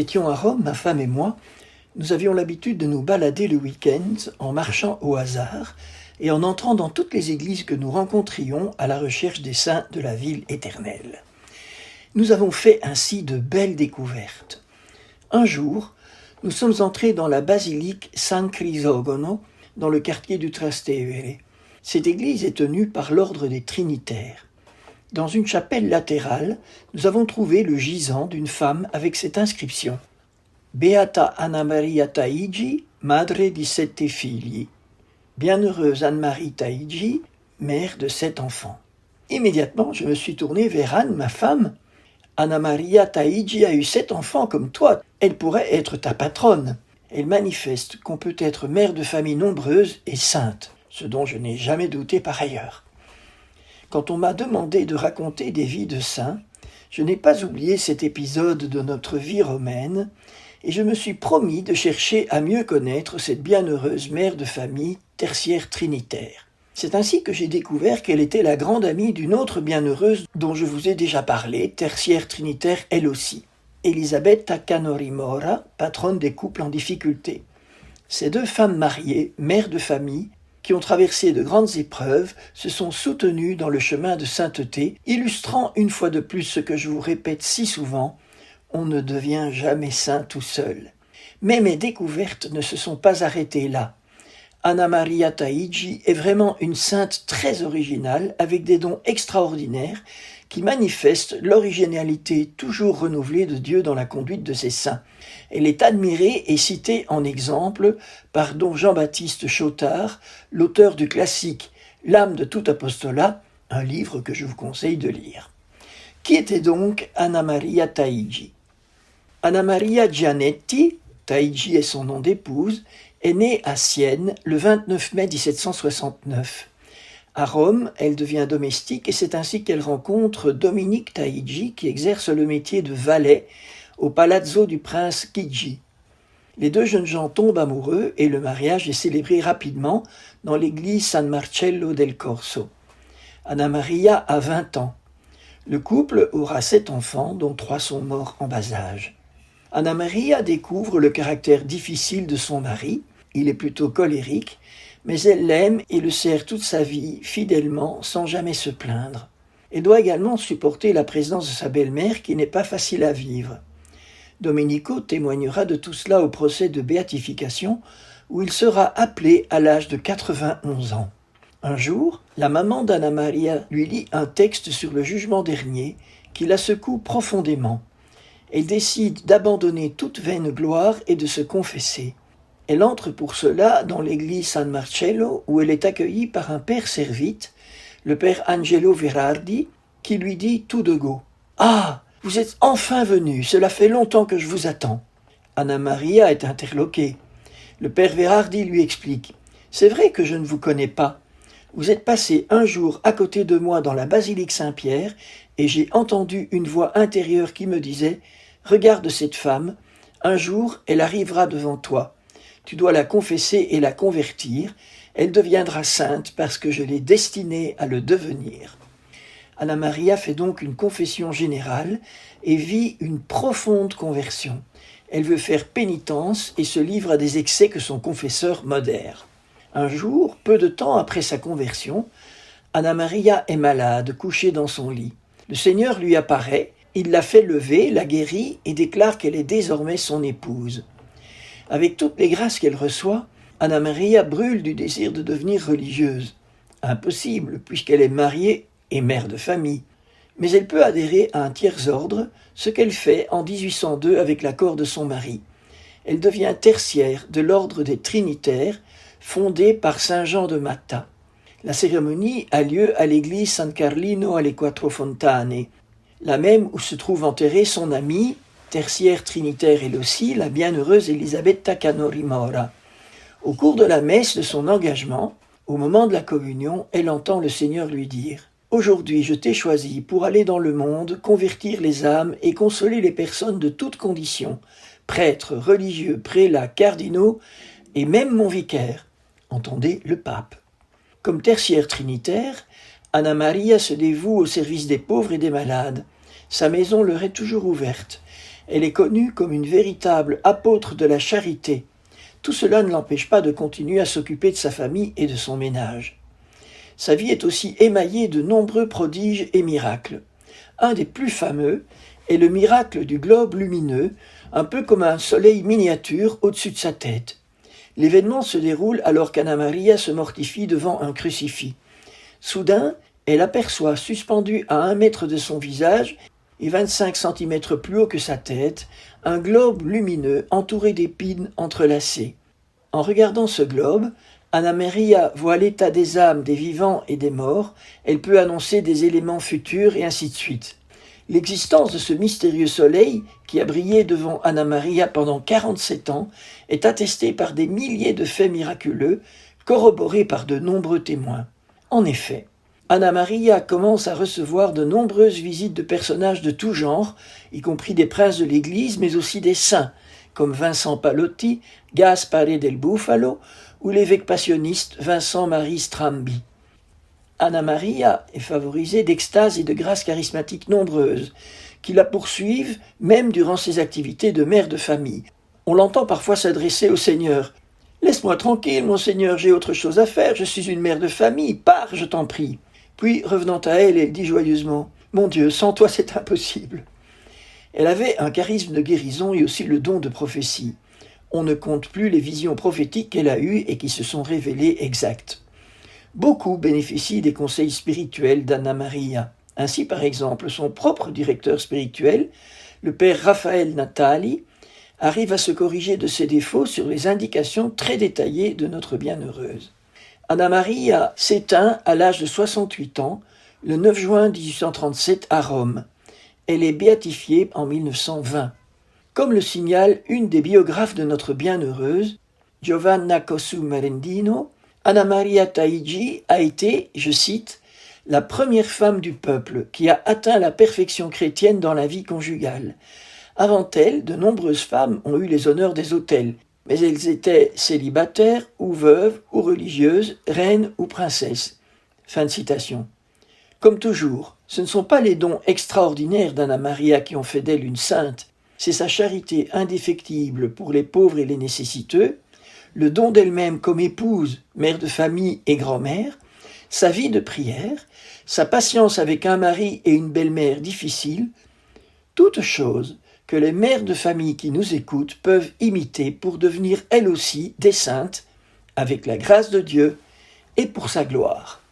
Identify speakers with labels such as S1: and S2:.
S1: étions à Rome, ma femme et moi, nous avions l'habitude de nous balader le week-end en marchant au hasard et en entrant dans toutes les églises que nous rencontrions à la recherche des saints de la ville éternelle. Nous avons fait ainsi de belles découvertes. Un jour, nous sommes entrés dans la basilique San Crisogono, dans le quartier du Trastevere. Cette église est tenue par l'ordre des Trinitaires. Dans une chapelle latérale, nous avons trouvé le gisant d'une femme avec cette inscription « Beata Anna Maria Taigi, madre di 7 figli ». Bienheureuse Anne-Marie Taigi, mère de 7 enfants. Immédiatement, je me suis tourné vers Anne, ma femme. « Anna Maria Taigi a eu 7 enfants comme toi, elle pourrait être ta patronne. Elle manifeste qu'on peut être mère de famille nombreuse et sainte, ce dont je n'ai jamais douté par ailleurs. » Quand on m'a demandé de raconter des vies de saints, je n'ai pas oublié cet épisode de notre vie romaine et je me suis promis de chercher à mieux connaître cette bienheureuse mère de famille tertiaire trinitaire. C'est ainsi que j'ai découvert qu'elle était la grande amie d'une autre bienheureuse dont je vous ai déjà parlé, tertiaire trinitaire elle aussi, Elisabetta Canori-Mora, patronne des couples en difficulté. Ces 2 femmes mariées, mères de famille, qui ont traversé de grandes épreuves, se sont soutenues dans le chemin de sainteté, illustrant une fois de plus ce que je vous répète si souvent, on ne devient jamais saint tout seul. Mais mes découvertes ne se sont pas arrêtées là. Anna Maria Taigi est vraiment une sainte très originale, avec des dons extraordinaires, qui manifestent l'originalité toujours renouvelée de Dieu dans la conduite de ses saints. Elle est admirée et citée en exemple par don Jean-Baptiste Chautard, l'auteur du classique « L'âme de tout apostolat », un livre que je vous conseille de lire. Qui était donc Anna Maria Taigi ? Anna Maria Gianetti, Taigi est son nom d'épouse, est née à Sienne le 29 mai 1769. À Rome, elle devient domestique et c'est ainsi qu'elle rencontre Dominique Taigi qui exerce le métier de valet au palazzo du prince Chigi. Les 2 jeunes gens tombent amoureux et le mariage est célébré rapidement dans l'église San Marcello del Corso. Anna Maria a 20 ans. Le couple aura 7 enfants, dont 3 sont morts en bas âge. Anna Maria découvre le caractère difficile de son mari, il est plutôt colérique, mais elle l'aime et le sert toute sa vie, fidèlement, sans jamais se plaindre. Elle doit également supporter la présence de sa belle-mère qui n'est pas facile à vivre. Domenico témoignera de tout cela au procès de béatification, où il sera appelé à l'âge de 91 ans. Un jour, la maman d'Anna Maria lui lit un texte sur le jugement dernier qui la secoue profondément. Elle décide d'abandonner toute vaine gloire et de se confesser. Elle entre pour cela dans l'église San Marcello où elle est accueillie par un père servite, le père Angelo Verardi, qui lui dit tout de go « Ah, vous êtes enfin venu, cela fait longtemps que je vous attends. » Anna Maria est interloquée. Le père Verardi lui explique « C'est vrai que je ne vous connais pas. Vous êtes passé un jour à côté de moi dans la basilique Saint-Pierre et j'ai entendu une voix intérieure qui me disait « Regarde cette femme, un jour elle arrivera devant toi. Tu dois la confesser et la convertir. Elle deviendra sainte parce que je l'ai destinée à le devenir. » Anna Maria fait donc une confession générale et vit une profonde conversion. Elle veut faire pénitence et se livre à des excès que son confesseur modère. Un jour, peu de temps après sa conversion, Anna Maria est malade, couchée dans son lit. Le Seigneur lui apparaît, il la fait lever, la guérit et déclare qu'elle est désormais son épouse. Avec toutes les grâces qu'elle reçoit, Anna Maria brûle du désir de devenir religieuse. Impossible, puisqu'elle est mariée et mère de famille. Mais elle peut adhérer à un tiers-ordre, ce qu'elle fait en 1802 avec l'accord de son mari. Elle devient tertiaire de l'ordre des Trinitaires, fondé par saint Jean de Matta. La cérémonie a lieu à l'église San Carlino alle Quattro Fontane, la même où se trouve enterrée son amie, tertiaire trinitaire elle aussi, la bienheureuse Elisabetta Canori-Mora. Au cours de la messe de son engagement, au moment de la communion, elle entend le Seigneur lui dire « Aujourd'hui, je t'ai choisi pour aller dans le monde, convertir les âmes et consoler les personnes de toutes conditions, prêtres, religieux, prélats, cardinaux et même mon vicaire. » Entendez, le pape. Comme tertiaire trinitaire, Anna Maria se dévoue au service des pauvres et des malades. Sa maison leur est toujours ouverte. Elle est connue comme une véritable apôtre de la charité. Tout cela ne l'empêche pas de continuer à s'occuper de sa famille et de son ménage. Sa vie est aussi émaillée de nombreux prodiges et miracles. Un des plus fameux est le miracle du globe lumineux, un peu comme un soleil miniature au-dessus de sa tête. L'événement se déroule alors qu'Anna Maria se mortifie devant un crucifix. Soudain, elle aperçoit suspendu à 1 mètre de son visage et 25 centimètres plus haut que sa tête, un globe lumineux entouré d'épines entrelacées. En regardant ce globe, Anna Maria voit l'état des âmes des vivants et des morts, elle peut annoncer des éléments futurs et ainsi de suite. L'existence de ce mystérieux soleil, qui a brillé devant Anna Maria pendant 47 ans, est attestée par des milliers de faits miraculeux, corroborés par de nombreux témoins. En effet, Anna Maria commence à recevoir de nombreuses visites de personnages de tout genre, y compris des princes de l'Église, mais aussi des saints, comme Vincent Pallotti, Gaspare del Bufalo ou l'évêque passionniste Vincent-Marie Strambi. Anna Maria est favorisée d'extases et de grâces charismatiques nombreuses, qui la poursuivent même durant ses activités de mère de famille. On l'entend parfois s'adresser au Seigneur. « Laisse-moi tranquille, mon Seigneur, j'ai autre chose à faire, je suis une mère de famille, pars, je t'en prie. » Puis, revenant à elle, elle dit joyeusement « Mon Dieu, sans toi c'est impossible. » Elle avait un charisme de guérison et aussi le don de prophétie. On ne compte plus les visions prophétiques qu'elle a eues et qui se sont révélées exactes. Beaucoup bénéficient des conseils spirituels d'Anna Maria. Ainsi, par exemple, son propre directeur spirituel, le père Raphaël Natali, arrive à se corriger de ses défauts sur les indications très détaillées de notre bienheureuse. Anna Maria s'éteint à l'âge de 68 ans, le 9 juin 1837 à Rome. Elle est béatifiée en 1920. Comme le signale une des biographes de notre bienheureuse, Giovanna Cossu Merendino, Anna Maria Taigi a été, je cite, « la première femme du peuple qui a atteint la perfection chrétienne dans la vie conjugale. Avant elle, de nombreuses femmes ont eu les honneurs des autels, mais elles étaient célibataires ou veuves ou religieuses, reines ou princesses. » Fin de citation. Comme toujours, ce ne sont pas les dons extraordinaires d'Anna Maria qui ont fait d'elle une sainte, c'est sa charité indéfectible pour les pauvres et les nécessiteux, le don d'elle-même comme épouse, mère de famille et grand-mère, sa vie de prière, sa patience avec un mari et une belle-mère difficiles, toutes choses que les mères de famille qui nous écoutent peuvent imiter pour devenir elles aussi des saintes, avec la grâce de Dieu et pour sa gloire.